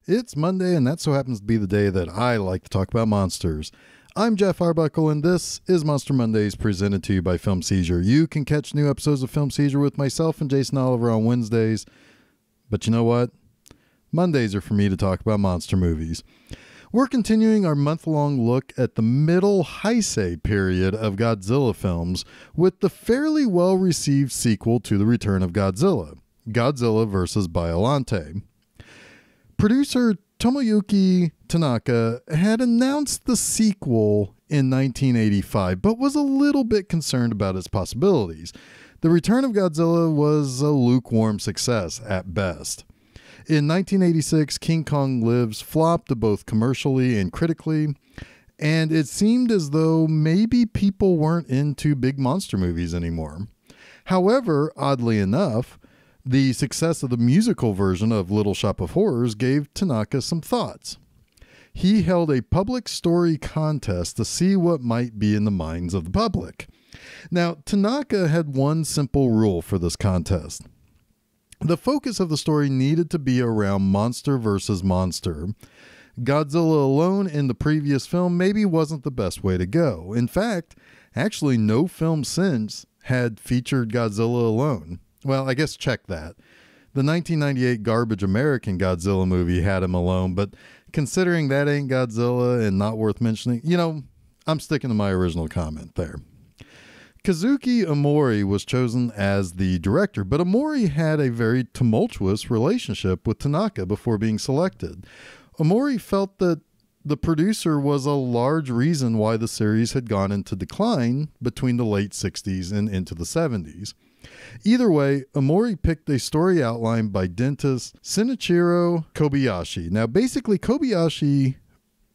It's Monday, and that so happens to be the day that I like to talk about monsters. I'm Jeff Arbuckle, and this is Monster Mondays presented to you by Film Seizure. You can catch new episodes of Film Seizure with myself and Jason Oliver on Wednesdays. But you know what? Mondays are for me to talk about monster movies. We're continuing our month-long look at the middle Heisei period of Godzilla films with the fairly well-received sequel to The Return of Godzilla, Godzilla vs. Biollante. Producer Tomoyuki Tanaka had announced the sequel in 1985, but was a little bit concerned about its possibilities. The Return of Godzilla was a lukewarm success at best. In 1986, King Kong Lives flopped both commercially and critically, and it seemed as though maybe people weren't into big monster movies anymore. However, oddly enough, the success of the musical version of Little Shop of Horrors gave Tanaka some thoughts. He held a public story contest to see what might be in the minds of the public. Now, Tanaka had one simple rule for this contest. The focus of the story needed to be around monster versus monster. Godzilla alone in the previous film maybe wasn't the best way to go. In fact, actually no film since had featured Godzilla alone. Well, I guess check that. The 1998 garbage American Godzilla movie had him alone, but considering that ain't Godzilla and not worth mentioning, I'm sticking to my original comment there. Kazuki Omori was chosen as the director, but Omori had a very tumultuous relationship with Tanaka before being selected. Omori felt that the producer was a large reason why the series had gone into decline between the late 60s and into the 70s. Either way, Omori picked a story outlined by dentist Shinichiro Kobayashi. Now, basically, Kobayashi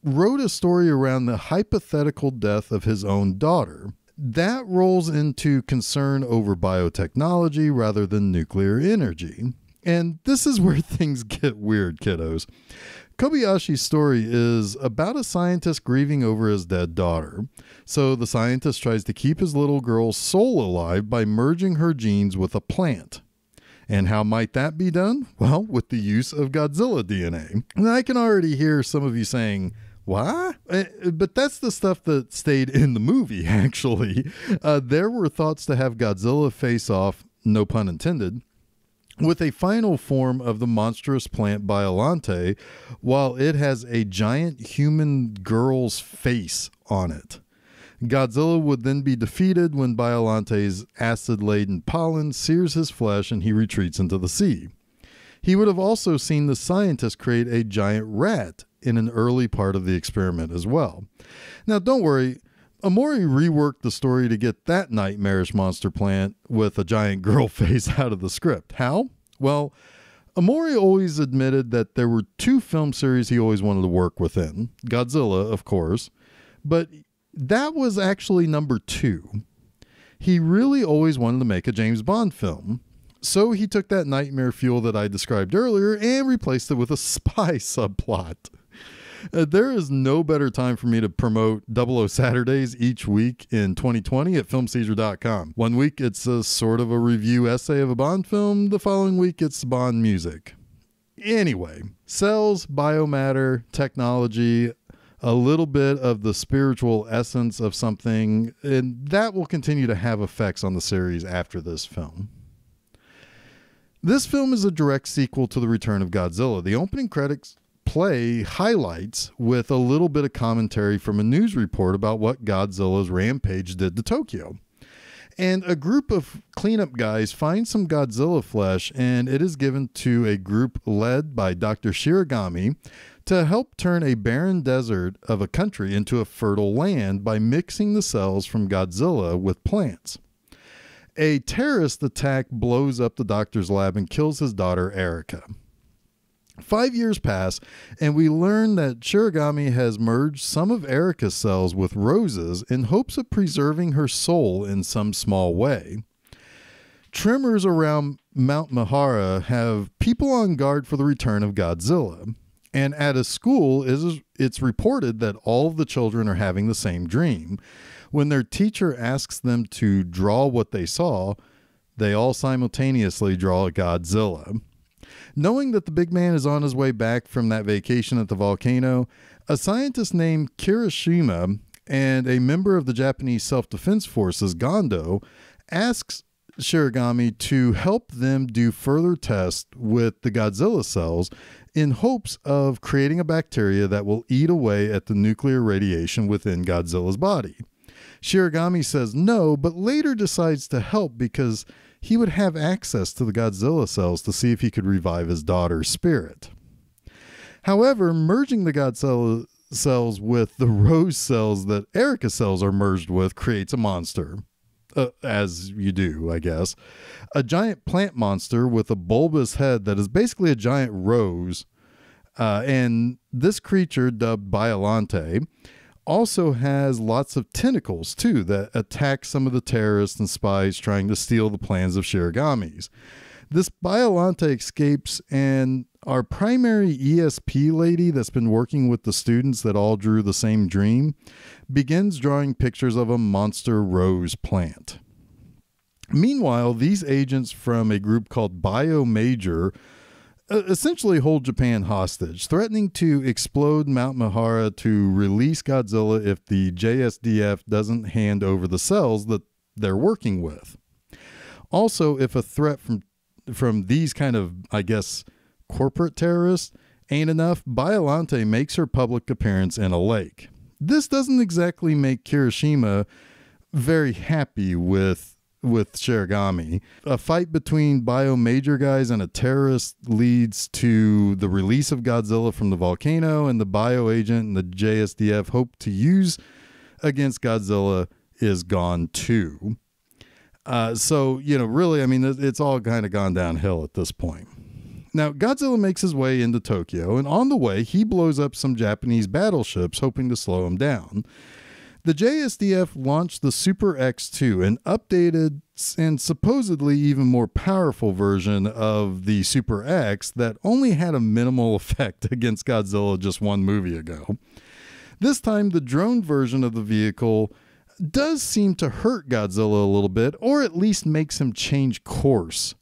wrote a story around the hypothetical death of his own daughter. That rolls into concern over biotechnology rather than nuclear energy. And this is where things get weird, kiddos. Kobayashi's story is about a scientist grieving over his dead daughter. So the scientist tries to keep his little girl's soul alive by merging her genes with a plant. And how might that be done? Well, with the use of Godzilla DNA. And I can already hear some of you saying, what? But that's the stuff that stayed in the movie, actually. There were thoughts to have Godzilla face off, no pun intended, with a final form of the monstrous plant Biollante, while it has a giant human girl's face on it. Godzilla would then be defeated when Biollante's acid-laden pollen sears his flesh and he retreats into the sea. He would have also seen the scientist create a giant rat in an early part of the experiment as well. Now, don't worry, Omori reworked the story to get that nightmarish monster plant with a giant girl face out of the script. How? Well, Omori always admitted that there were two film series he always wanted to work within. Godzilla, of course, but that was actually number 2. He really always wanted to make a James Bond film. So he took that nightmare fuel that I described earlier and replaced it with a spy subplot. There is no better time for me to promote 00 Saturdays each week in 2020 at filmseizure.com. One week it's a sort of a review essay of a Bond film. The following week it's Bond music. Anyway, cells, biomatter, technology, a little bit of the spiritual essence of something, and that will continue to have effects on the series after this film. This film is a direct sequel to The Return of Godzilla. The opening credits play highlights with a little bit of commentary from a news report about what Godzilla's rampage did to Tokyo. And a group of cleanup guys find some Godzilla flesh, and it is given to a group led by Dr. Shiragami to help turn a barren desert of a country into a fertile land by mixing the cells from Godzilla with plants. A terrorist attack blows up the doctor's lab and kills his daughter, Erica. 5 years pass, and we learn that Shiragami has merged some of Erica's cells with Rose's in hopes of preserving her soul in some small way. Tremors around Mount Mahara have people on guard for the return of Godzilla. And at a school, it's reported that all of the children are having the same dream. When their teacher asks them to draw what they saw, they all simultaneously draw a Godzilla. Knowing that the big man is on his way back from that vacation at the volcano, a scientist named Kirishima and a member of the Japanese self-defense forces, Gondo, asks Shiragami to help them do further tests with the Godzilla cells in hopes of creating a bacteria that will eat away at the nuclear radiation within Godzilla's body. Shiragami says no, but later decides to help because he would have access to the Godzilla cells to see if he could revive his daughter's spirit. However, merging the Godzilla cells with the rose cells that Erica's cells are merged with creates a monster. As you do, I guess. A giant plant monster with a bulbous head that is basically a giant rose. And this creature, dubbed Biollante, also has lots of tentacles, too, that attack some of the terrorists and spies trying to steal the plans of Shiragami's. This Biollante escapes, and our primary ESP lady that's been working with the students that all drew the same dream begins drawing pictures of a monster rose plant. Meanwhile, these agents from a group called Biomajor essentially hold Japan hostage, threatening to explode Mount Mahara to release Godzilla if the JSDF doesn't hand over the cells that they're working with. Also, if a threat from these kind of, I guess, corporate terrorists ain't enough, Biollante makes her public appearance in a lake. This doesn't exactly make Kirishima very happy with Shiragami. A fight between Biomajor guys and a terrorist leads to the release of Godzilla from the volcano, and the bio agent and the JSDF hope to use against Godzilla is gone too. So, really, I mean, it's all kind of gone downhill at this point. Now, Godzilla makes his way into Tokyo, and on the way, he blows up some Japanese battleships, hoping to slow him down. The JSDF launched the Super X-2, an updated and supposedly even more powerful version of the Super X that only had a minimal effect against Godzilla just one movie ago. This time, the drone version of the vehicle does seem to hurt Godzilla a little bit, or at least makes him change course.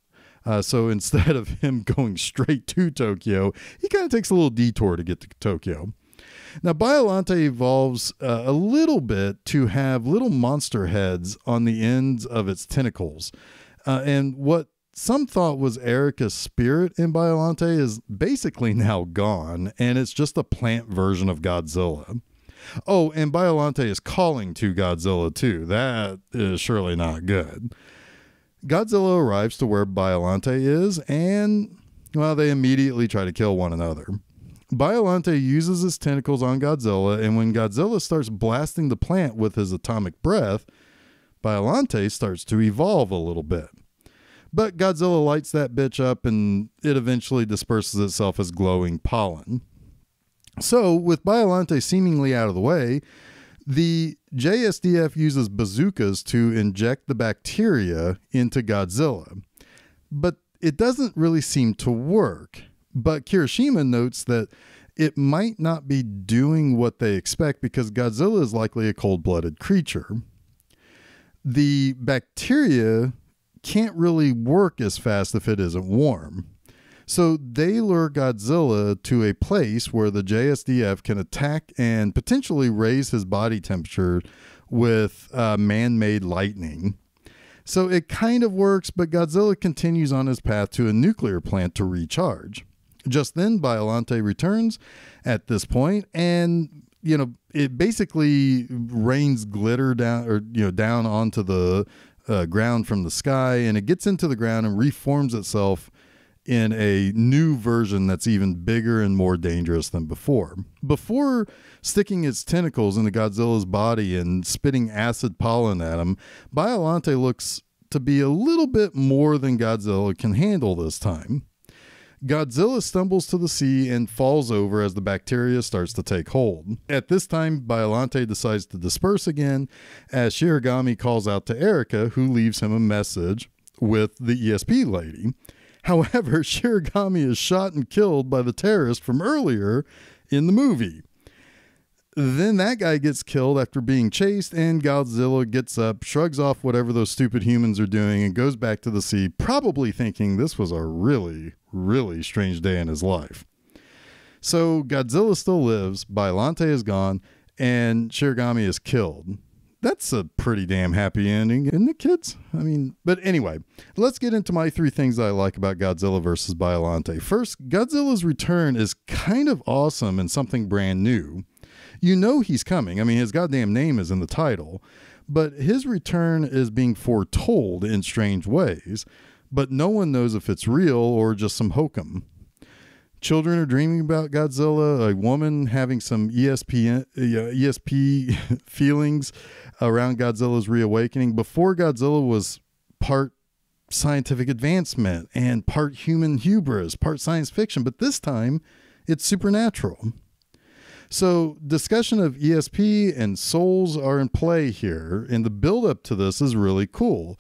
So instead of him going straight to Tokyo, he kind of takes a little detour to get to Tokyo. Now, Biollante evolves a little bit to have little monster heads on the ends of its tentacles. And what some thought was Erica's spirit in Biollante is basically now gone, and it's just a plant version of Godzilla. Oh, and Biollante is calling to Godzilla too. That is surely not good. Godzilla arrives to where Biollante is, and, well, they immediately try to kill one another. Biollante uses his tentacles on Godzilla, and when Godzilla starts blasting the plant with his atomic breath, Biollante starts to evolve a little bit. But Godzilla lights that bitch up, and it eventually disperses itself as glowing pollen. So, with Biollante seemingly out of the way, the JSDF uses bazookas to inject the bacteria into Godzilla. But it doesn't really seem to work. But Kirishima notes that it might not be doing what they expect because Godzilla is likely a cold-blooded creature. The bacteria can't really work as fast if it isn't warm. So they lure Godzilla to a place where the JSDF can attack and potentially raise his body temperature with man-made lightning. So it kind of works, but Godzilla continues on his path to a nuclear plant to recharge. Just then, Biollante returns at this point, and it basically rains glitter down onto the ground from the sky, and it gets into the ground and reforms itself in a new version that's even bigger and more dangerous than before. Before sticking its tentacles into Godzilla's body and spitting acid pollen at him, Biollante looks to be a little bit more than Godzilla can handle this time. Godzilla stumbles to the sea and falls over as the bacteria starts to take hold. At this time, Biollante decides to disperse again as Shiragami calls out to Erica, who leaves him a message with the ESP lady. However, Shiragami is shot and killed by the terrorist from earlier in the movie. Then that guy gets killed after being chased, and Godzilla gets up, shrugs off whatever those stupid humans are doing, and goes back to the sea, probably thinking this was a really, really strange day in his life. So Godzilla still lives, Biollante is gone, and Shiragami is killed. That's a pretty damn happy ending, isn't it, kids? But anyway, let's get into my 3 things I like about Godzilla versus Biollante. First, Godzilla's return is kind of awesome and something brand new. You know he's coming. His goddamn name is in the title, but his return is being foretold in strange ways, but no one knows if it's real or just some hokum. Children are dreaming about Godzilla, a woman having some ESP feelings around Godzilla's reawakening. Before, Godzilla was part scientific advancement and part human hubris, part science fiction, but this time it's supernatural. So discussion of ESP and souls are in play here, and the build-up to this is really cool.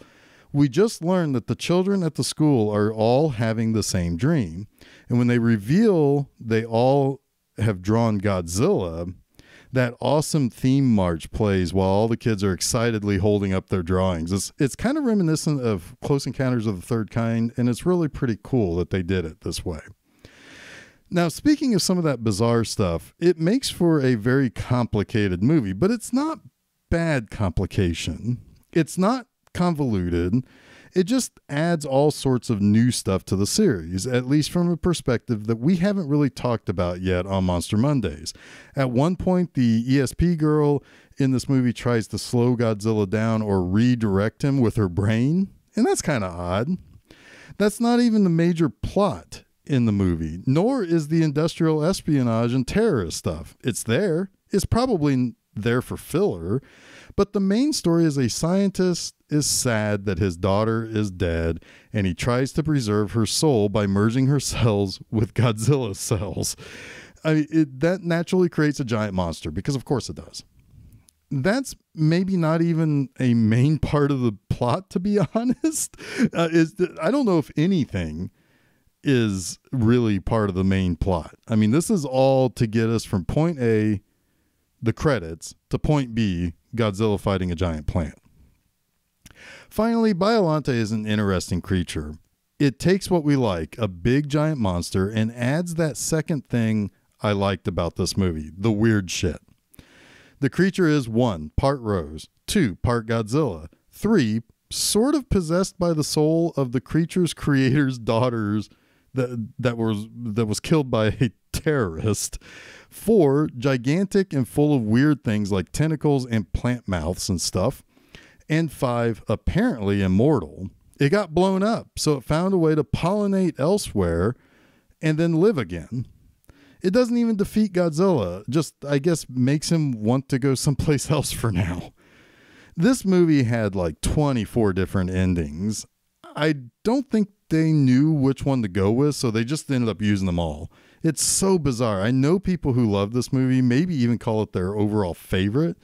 We just learned that the children at the school are all having the same dream. And when they reveal they all have drawn Godzilla, that awesome theme march plays while all the kids are excitedly holding up their drawings. It's kind of reminiscent of Close Encounters of the Third Kind, and it's really pretty cool that they did it this way. Now, speaking of some of that bizarre stuff, it makes for a very complicated movie, but it's not bad complication. It's not convoluted. It just adds all sorts of new stuff to the series, at least from a perspective that we haven't really talked about yet on Monster Mondays. At one point, the ESP girl in this movie tries to slow Godzilla down or redirect him with her brain, and that's kind of odd. That's not even the major plot in the movie, nor is the industrial espionage and terrorist stuff. It's there. It's probably there for filler, but the main story is a scientist is sad that his daughter is dead, and he tries to preserve her soul by merging her cells with Godzilla's cells. That naturally creates a giant monster, because of course it does. That's maybe not even a main part of the plot, to be honest. I don't know if anything is really part of the main plot. This is all to get us from point A, the credits, to point B, Godzilla fighting a giant plant. Finally, Biollante is an interesting creature. It takes what we like, a big giant monster, and adds that second thing I liked about this movie, the weird shit. The creature is 1, part Rose, 2, part Godzilla, 3, sort of possessed by the soul of the creature's creator's daughters that was killed by a terrorist, 4, gigantic and full of weird things like tentacles and plant mouths and stuff, and 5, apparently immortal. It got blown up, so it found a way to pollinate elsewhere and then live again. It doesn't even defeat Godzilla, just, I guess, makes him want to go someplace else for now. This movie had like 24 different endings. I don't think they knew which one to go with, so they just ended up using them all. It's so bizarre. I know people who love this movie, maybe even call it their overall favorite.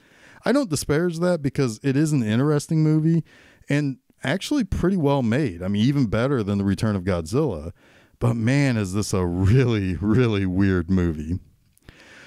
I don't disparage that because it is an interesting movie and actually pretty well made. Even better than The Return of Godzilla. But man, is this a really, really weird movie.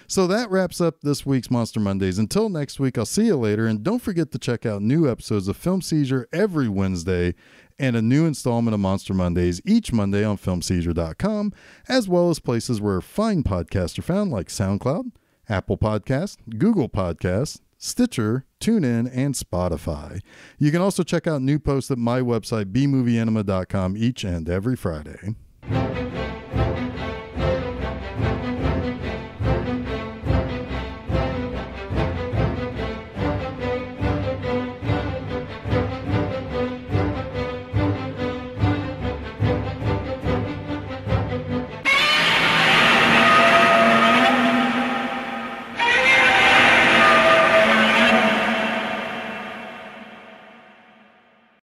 So that wraps up this week's Monster Mondays. Until next week, I'll see you later. And don't forget to check out new episodes of Film Seizure every Wednesday and a new installment of Monster Mondays each Monday on filmseizure.com, as well as places where fine podcasts are found like SoundCloud, Apple Podcasts, Google Podcasts, Stitcher, TuneIn, and Spotify. You can also check out new posts at my website, bmovieanima.com each and every Friday.